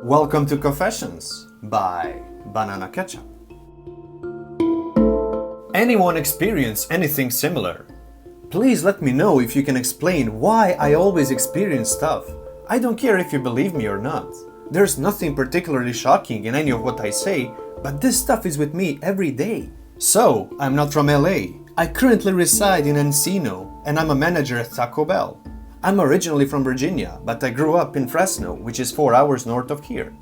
Welcome to Confessions by Banana Ketchup. Anyone experience anything similar? Please let me know if you can explain why I always experience stuff. I don't care if you believe me or not. There's nothing particularly shocking in any of what I say, but this stuff is with me every day. So, I'm not from LA. I currently reside in Encino, and I'm a manager at Taco Bell. I'm originally from Virginia, but I grew up in Fresno, which is 4 hours north of here.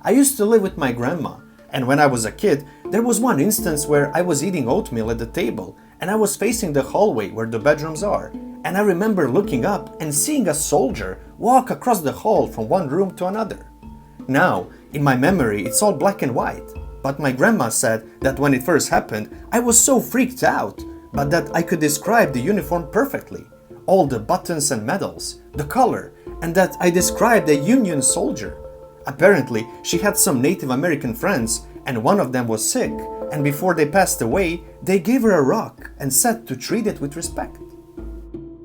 I used to live with my grandma, and when I was a kid, there was one instance where I was eating oatmeal at the table, and I was facing the hallway where the bedrooms are, and I remember looking up and seeing a soldier walk across the hall from one room to another. Now, in my memory, it's all black and white, but my grandma said that when it first happened, I was so freaked out, but that I could describe the uniform perfectly. All the buttons and medals, the color, and that I described a Union soldier. Apparently, she had some Native American friends, and one of them was sick, and before they passed away, they gave her a rock and said to treat it with respect.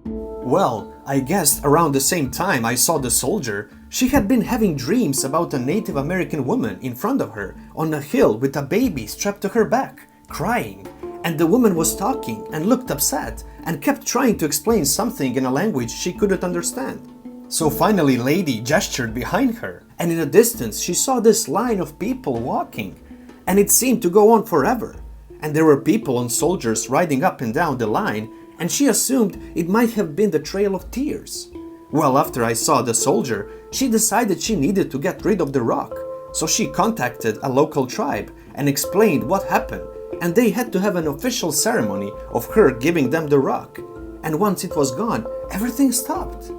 Well, I guess around the same time I saw the soldier, she had been having dreams about a Native American woman in front of her on a hill with a baby strapped to her back, crying. And the woman was talking and looked upset and kept trying to explain something in a language she couldn't understand. So finally lady gestured behind her, and in the distance she saw this line of people walking, and it seemed to go on forever. And there were people and soldiers riding up and down the line, and she assumed it might have been the Trail of Tears. Well, after I saw the soldier, she decided she needed to get rid of the rock, so she contacted a local tribe and explained what happened. And they had to have an official ceremony of her giving them the rock. And once it was gone, everything stopped.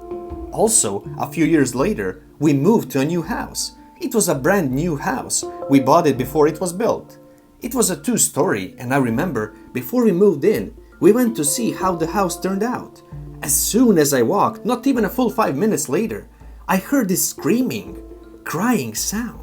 Also, a few years later, we moved to a new house. It was a brand new house. We bought it before it was built. It was a 2-story, and I remember, before we moved in, we went to see how the house turned out. As soon as I walked, not even a full 5 minutes later, I heard this screaming, crying sound.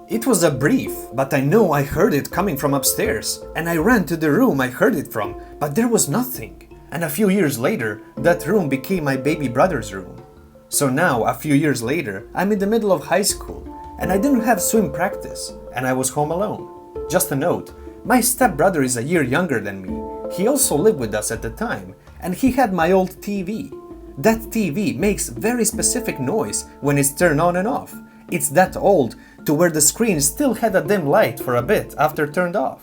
It was a brief, but I know I heard it coming from upstairs, and I ran to the room I heard it from, but there was nothing. And a few years later, that room became my baby brother's room. So now, a few years later, I'm in the middle of high school, and I didn't have swim practice, and I was home alone. Just a note, my stepbrother is a year younger than me. He also lived with us at the time, and he had my old TV. That TV makes very specific noise when it's turned on and off. It's that old to where the screen still had a dim light for a bit after turned off.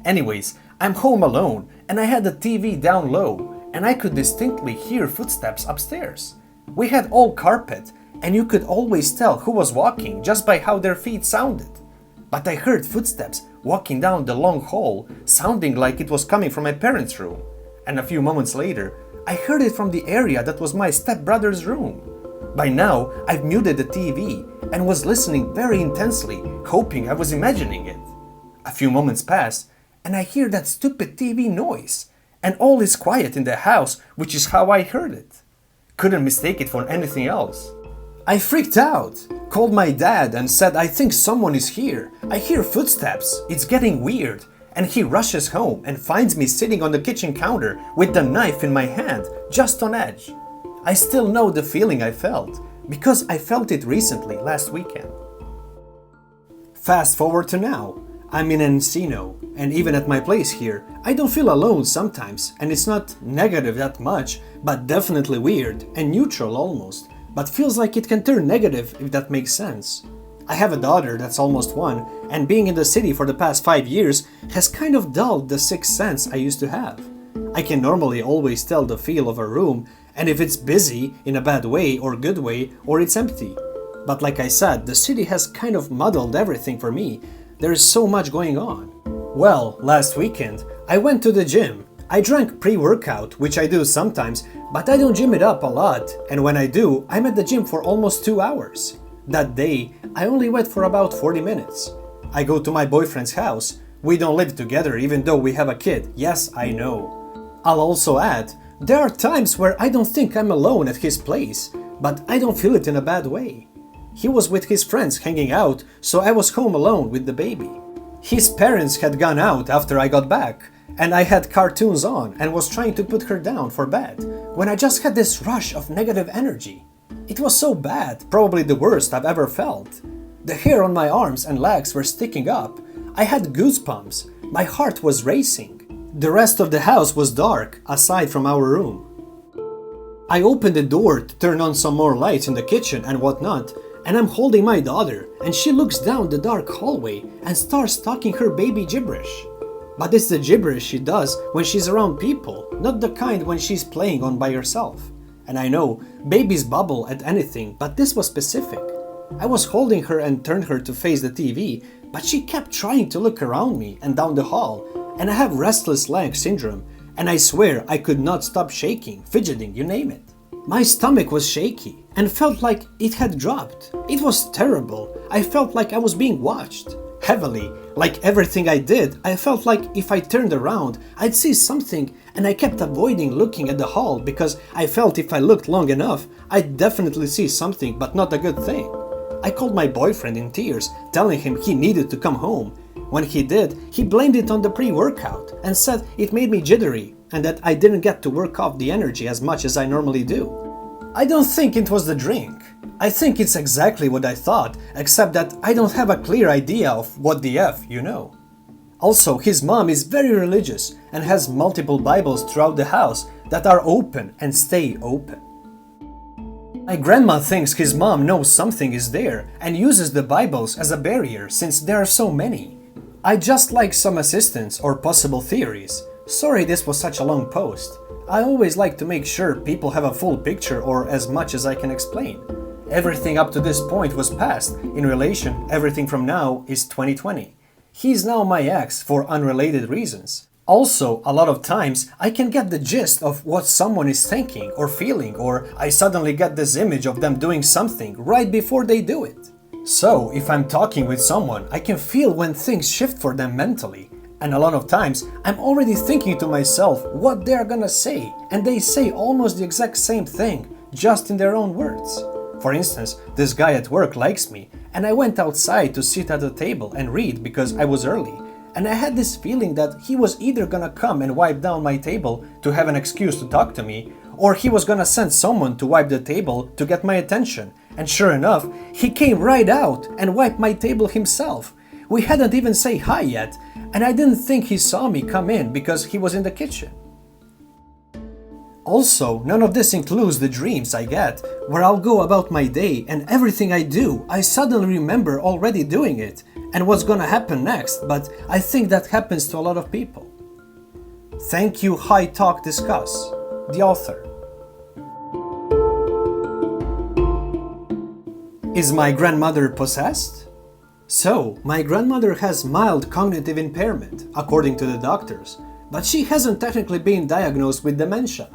Anyways, I'm home alone and I had the TV down low and I could distinctly hear footsteps upstairs. We had all carpet and you could always tell who was walking just by how their feet sounded. But I heard footsteps walking down the long hall sounding like it was coming from my parents' room. And a few moments later, I heard it from the area that was my stepbrother's room. By now, I've muted the TV and was listening very intensely, hoping I was imagining it. A few moments pass, and I hear that stupid TV noise, and all is quiet in the house, which is how I heard it. Couldn't mistake it for anything else. I freaked out, called my dad and said I think someone is here. I hear footsteps, it's getting weird, and he rushes home and finds me sitting on the kitchen counter with the knife in my hand, just on edge. I still know the feeling I felt, because I felt it recently, last weekend. Fast forward to now. I'm in Encino, and even at my place here, I don't feel alone sometimes, and it's not negative that much, but definitely weird, and neutral almost, but feels like it can turn negative if that makes sense. I have a daughter that's almost 1, and being in the city for the past 5 years has kind of dulled the sixth sense I used to have. I can normally always tell the feel of a room, and if it's busy in a bad way or good way, or it's empty. But like I said, the city has kind of muddled everything for me. There is so much going on. Well, last weekend, I went to the gym. I drank pre-workout, which I do sometimes, but I don't gym it up a lot, and when I do, I'm at the gym for almost 2 hours. That day, I only went for about 40 minutes. I go to my boyfriend's house. We don't live together even though we have a kid. Yes, I know. I'll also add, there are times where I don't think I'm alone at his place, but I don't feel it in a bad way. He was with his friends hanging out, so I was home alone with the baby. His parents had gone out after I got back, and I had cartoons on and was trying to put her down for bed, when I just had this rush of negative energy. It was so bad, probably the worst I've ever felt. The hair on my arms and legs were sticking up. I had goosebumps. My heart was racing. The rest of the house was dark, aside from our room. I opened the door to turn on some more lights in the kitchen and whatnot, and I'm holding my daughter, and she looks down the dark hallway and starts talking her baby gibberish. But it's the gibberish she does when she's around people, not the kind when she's playing on by herself. And I know, babies bubble at anything, but this was specific. I was holding her and turned her to face the TV, but she kept trying to look around me and down the hall, and I have restless leg syndrome, and I swear I could not stop shaking, fidgeting, you name it. My stomach was shaky and felt like it had dropped. It was terrible. I felt like I was being watched. Heavily, like everything I did, I felt like if I turned around, I'd see something, and I kept avoiding looking at the hall because I felt if I looked long enough, I'd definitely see something, but not a good thing. I called my boyfriend in tears, telling him he needed to come home. When he did, he blamed it on the pre-workout and said it made me jittery and that I didn't get to work off the energy as much as I normally do. I don't think it was the drink. I think it's exactly what I thought, except that I don't have a clear idea of what the F, you know. Also, his mom is very religious and has multiple Bibles throughout the house that are open and stay open. My grandma thinks his mom knows something is there and uses the Bibles as a barrier since there are so many. I'd just like some assistance or possible theories. Sorry this was such a long post. I always like to make sure people have a full picture or as much as I can explain. Everything up to this point was past. In relation, everything from now is 2020. He's now my ex for unrelated reasons. Also, a lot of times I can get the gist of what someone is thinking or feeling, or I suddenly get this image of them doing something right before they do it. So, if I'm talking with someone, I can feel when things shift for them mentally. And a lot of times, I'm already thinking to myself what they're gonna say, and they say almost the exact same thing, just in their own words. For instance, this guy at work likes me, and I went outside to sit at a table and read because I was early. And I had this feeling that he was either gonna come and wipe down my table to have an excuse to talk to me, or he was gonna send someone to wipe the table to get my attention. And sure enough, he came right out and wiped my table himself. We hadn't even said hi yet, and I didn't think he saw me come in because he was in the kitchen. Also, none of this includes the dreams I get, where I'll go about my day and everything I do, I suddenly remember already doing it and what's gonna happen next, but I think that happens to a lot of people. Thank you, hightalkdiscuss, the author. Is my grandmother possessed? So, my grandmother has mild cognitive impairment, according to the doctors, but she hasn't technically been diagnosed with dementia.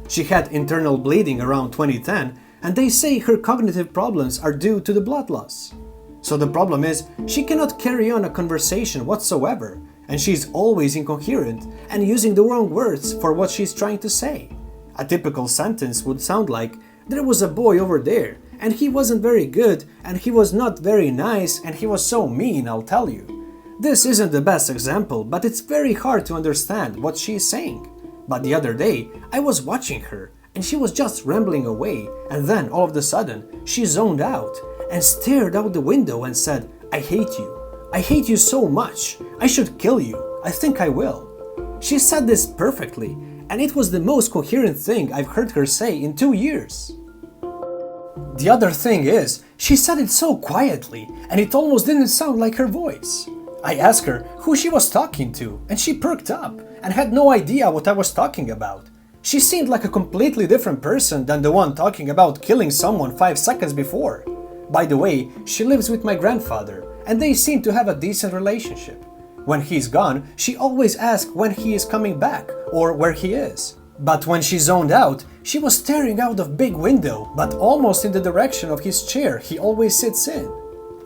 She had internal bleeding around 2010, and they say her cognitive problems are due to the blood loss. So the problem is, she cannot carry on a conversation whatsoever, and she's always incoherent and using the wrong words for what she's trying to say. A typical sentence would sound like, "There was a boy over there, and he wasn't very good, and he was not very nice, and he was so mean, I'll tell you." This isn't the best example, but it's very hard to understand what she's saying. But the other day, I was watching her, and she was just rambling away, and then all of a sudden, she zoned out and stared out the window and said, "I hate you. I hate you so much. I should kill you. I think I will." She said this perfectly, and it was the most coherent thing I've heard her say in 2 years. The other thing is, she said it so quietly, and it almost didn't sound like her voice. I asked her who she was talking to, and she perked up and had no idea what I was talking about. She seemed like a completely different person than the one talking about killing someone 5 seconds before. By the way, she lives with my grandfather, and they seem to have a decent relationship. When he's gone, she always asks when he is coming back or where he is. But when she zoned out, she was staring out of big window, but almost in the direction of his chair he always sits in.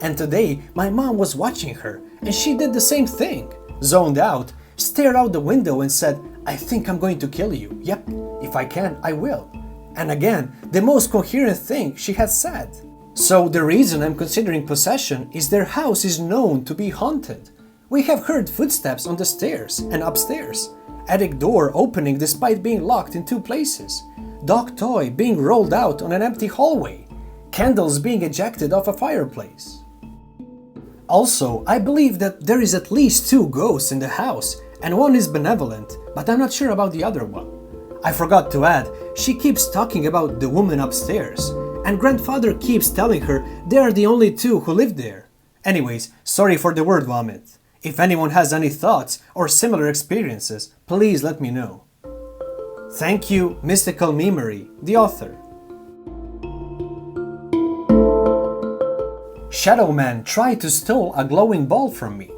And today, my mom was watching her, and she did the same thing. Zoned out, stared out the window and said, "I think I'm going to kill you. Yep, if I can, I will." And again, the most coherent thing she had said. So the reason I'm considering possession is their house is known to be haunted. We have heard footsteps on the stairs and upstairs. Attic door opening despite being locked in 2 places. dog toy being rolled out on an empty hallway, candles being ejected off a fireplace. Also, I believe that there is at least 2 ghosts in the house, and one is benevolent, but I'm not sure about the other one. I forgot to add, she keeps talking about the woman upstairs, and grandfather keeps telling her they are the only 2 who live there. Anyways, sorry for the word vomit. If anyone has any thoughts or similar experiences, please let me know. Thank you, Mystical Memery, the author. Shadowman tried to steal a glowing ball from me.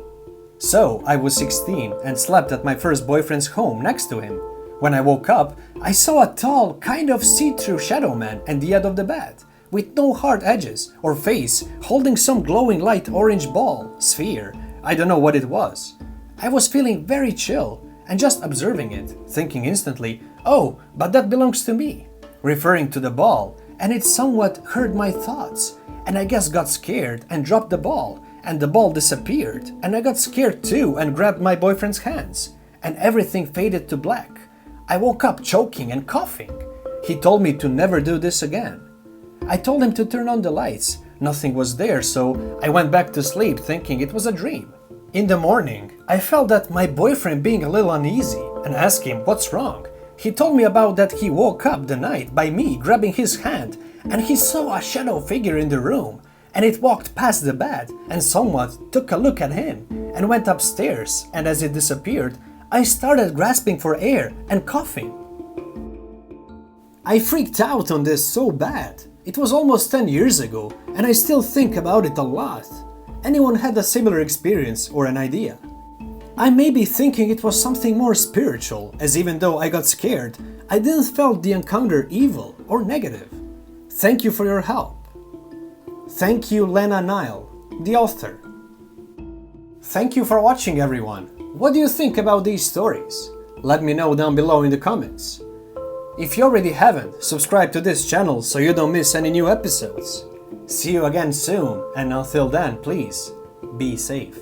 So, I was 16 and slept at my first boyfriend's home next to him. When I woke up, I saw a tall, kind of see-through Shadowman at the end of the bed, with no hard edges or face, holding some glowing light orange ball, sphere. I don't know what it was. I was feeling very chill and just observing it, thinking instantly, oh, but that belongs to me, referring to the ball, and it somewhat heard my thoughts, and I guess got scared and dropped the ball, and the ball disappeared, and I got scared too and grabbed my boyfriend's hands, and everything faded to black. I woke up choking and coughing. He told me to never do this again. I told him to turn on the lights. Nothing was there, so I went back to sleep thinking it was a dream. In the morning, I felt that my boyfriend being a little uneasy and asked him what's wrong. He told me about that he woke up the night by me grabbing his hand, and he saw a shadow figure in the room, and it walked past the bed and somewhat took a look at him and went upstairs, and as it disappeared, I started grasping for air and coughing. I freaked out on this so bad. It was almost 10 years ago, and I still think about it a lot. Anyone had a similar experience or an idea? I may be thinking it was something more spiritual, as even though I got scared, I didn't felt the encounter evil or negative. Thank you for your help. Thank you, Lena Nile, the author. Thank you for watching, everyone. What do you think about these stories? Let me know down below in the comments. If you already haven't, subscribe to this channel so you don't miss any new episodes. See you again soon, and until then, please, be safe.